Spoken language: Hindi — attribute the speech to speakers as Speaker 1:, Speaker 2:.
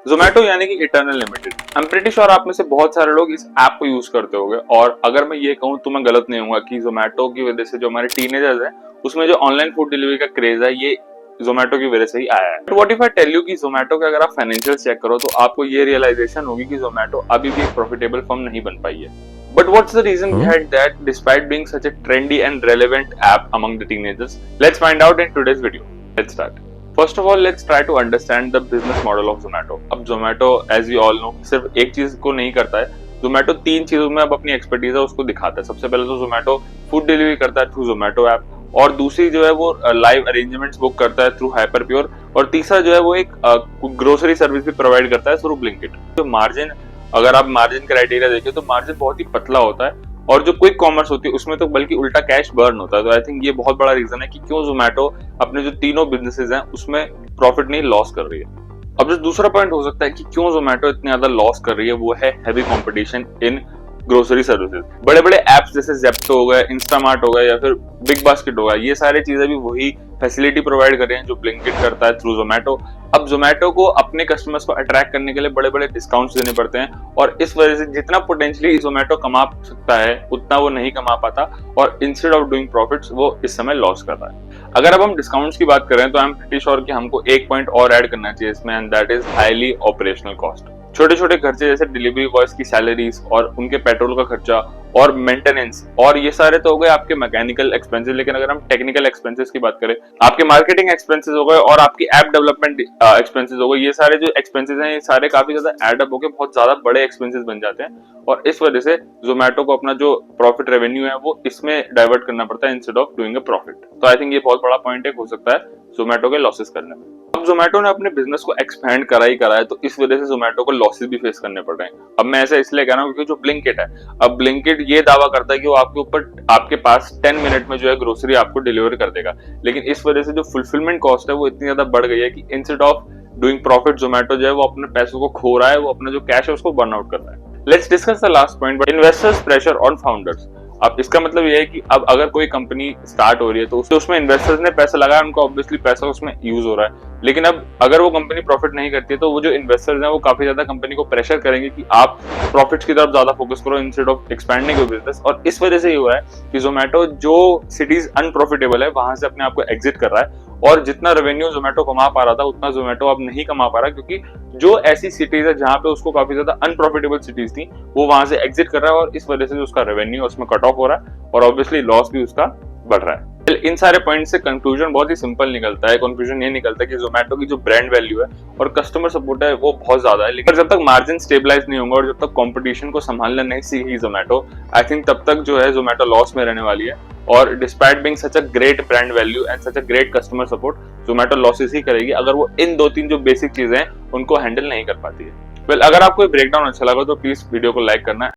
Speaker 1: जोमेटो यानी कि eternal limited. I am pretty sure आप में से बहुत सारे लोग इस ऐप को यूज करते होंगे, और अगर मैं ये कहूँ तो मैं गलत नहीं होऊंगा कि जोमेटो की वजह से जो हमारे टीनेजर्स हैं उसमें जो ऑनलाइन फूड डिलीवरी का क्रेज है ये जोमेटो की वजह से ही आया है। But what if I tell you कि जोमेटो के अगर आप फाइनेंशियल चेक करो तो आपको ये रियलाइजेशन होगी कि जोमेटो अभी भी एक प्रॉफिटेबल फर्म नहीं बन पाई है। But what's the reason behind that despite being such a trendy and relevant app among the teenagers? Let's find out in today's video. Let's start. First of all, let's try to understand the business model of Zomato. अब Zomato, as we all know, सिर्फ एक चीज को नहीं करता है। Zomato तीन चीजों में अब अपनी एक्सपर्टीज है उसको दिखाता है। सबसे पहले तो Zomato फूड डिलीवरी करता है थ्रू Zomato ऐप, और दूसरी जो है वो लाइव अरेंजमेंट्स बुक करता है थ्रू हाइपरप्योर, और तीसरा जो है वो एक ग्रोसरी सर्विस भी प्रोवाइड करता है थ्रू ब्लिंकिट। जो मार्जिन, अगर आप मार्जिन क्राइटेरिया देखें तो मार्जिन बहुत ही पतला होता है, और जो क्विक कॉमर्स होती है उसमें तो बल्कि उल्टा कैश बर्न होता है। तो आई थिंक ये बहुत बड़ा रीजन है कि क्यों जोमेटो अपने जो तीनों बिजनेसेस हैं उसमें प्रॉफिट नहीं लॉस कर रही है। अब जो दूसरा पॉइंट हो सकता है कि क्यों जोमेटो इतनी ज्यादा लॉस कर रही है वो है heavy competition in grocery services. बड़े बड़े एप्स जैसे जेप्टो हो गए, इंस्टामार्ट हो गए या फिर बिग बास्केट हो गया, ये सारे चीजें भी वही फैसिलिटी प्रोवाइड कर रहे हैं जो ब्लिंकिट करता है थ्रू जोमेटो। अब जोमेटो को अपने कस्टमर्स को अट्रैक्ट करने के लिए बड़े बड़े डिस्काउंट्स देने पड़ते हैं, और इस वजह से जितना पोटेंशियली जोमेटो कमा सकता है उतना वो नहीं कमा पाता, और इंस्टेड ऑफ डूइंग प्रॉफिट्स वो इस समय लॉस कर रहा है। अगर अब हम डिस्काउंट्स की बात करें तो आई एम प्रीटी श्योर कि हमको एक पॉइंट और ऐड करना चाहिए इसमें, and that is highly operational cost. छोटे छोटे खर्चे जैसे डिलीवरी बॉयज की सैलरीज और उनके पेट्रोल का खर्चा और मेंटेनेंस, और ये सारे तो हो गए आपके मैकेनिकल एक्सपेंसेस। लेकिन अगर हम टेक्निकल एक्सपेंसेस की बात करें, आपके मार्केटिंग एक्सपेंसेस हो गए और आपकी ऐप डेवलपमेंट एक्सपेंसेस हो गए, ये सारे जो एक्सपेंसेस हैं ये सारे काफी ज्यादा एड अप होकर बहुत ज्यादा बड़े एक्सपेंसेस बन जाते हैं, और इस वजह से जोमेटो को अपना जो प्रॉफिट रेवेन्यू है वो इसमें डाइवर्ट करना पड़ता है instead of doing a profit. तो आई थिंक ये बहुत बड़ा पॉइंट हो सकता है जोमेटो के लॉसेस करने में। अब जोमेटो ने अपने बिजनेस को एक्सपेंड करा ही करा है, तो इस वजह से जोमेटो को लॉसेस भी फेस करने पड़ रहे हैं। अब मैं ऐसा इसलिए कह रहा हूँ क्योंकि जो ब्लिंकिट है, अब ब्लिंकिट ये दावा करता है कि वो आपके ऊपर आपके पास 10 मिनट में जो है ग्रोसरी आपको डिलीवर कर देगा, लेकिन इस वजह से जो फुलफिलमेंट कॉस्ट है वो इतनी ज्यादा बढ़ गई है कि instead of doing profit Zomato जो है वो अपने पैसों को खो रहा है, वो अपना जो कैश है उसको बर्न आउट कर रहा है। Let's discuss the last point, investors pressure on founders. अब इसका मतलब ये है कि अब अगर कोई कंपनी स्टार्ट हो रही है तो उसमें इन्वेस्टर्स ने पैसा लगाया, उनको ऑब्वियसली पैसा उसमें यूज हो रहा है, लेकिन अब अगर वो कंपनी प्रॉफिट नहीं करती है तो वो जो इन्वेस्टर्स हैं वो काफी ज्यादा कंपनी को प्रेशर करेंगे कि आप प्रॉफिट्स की तरफ ज्यादा फोकस करो instead of expanding your business. और इस वजह से ये हो रहा है कि जोमेटो जो सिटीज अनप्रॉफिटेबल है वहां से अपने आप को एग्जिट कर रहा है, और जितना रेवेन्यू जोमेटो कमा पा रहा था उतना जोमेटो अब नहीं कमा पा रहा, क्योंकि जो ऐसी सिटीज है जहां पे उसको काफी ज्यादा अनप्रॉफिटेबल सिटीज थी वो वहां से एग्जिट कर रहा है, और इस वजह से जो उसका रेवेन्यू उसमें कट ऑफ हो रहा है, और ऑब्वियसली लॉस भी उसका बढ़ रहा है। इन सारे पॉइंट से कंक्लूजन बहुत ही सिंपल निकलता है। कंक्लूजन ये निकलता है कि जोमेटो की जो ब्रांड वैल्यू है और कस्टमर सपोर्ट है वो बहुत ज्यादा है, लेकिन जब तक मार्जिन स्टेबलाइज नहीं होगा और जब तक कंपटीशन को संभालना नहीं सीखेगी जोमेटो, आई थिंक तब तक जो है जोमेटो लॉस में रहने वाली है। और despite being such a great brand value and such a great customer support, Zomato losses ही करेगी अगर वो इन दो तीन जो बेसिक चीजें हैं उनको हैंडल नहीं कर पाती है। वेल, अगर आपको ब्रेकडाउन अच्छा लगा तो प्लीज वीडियो को लाइक करना।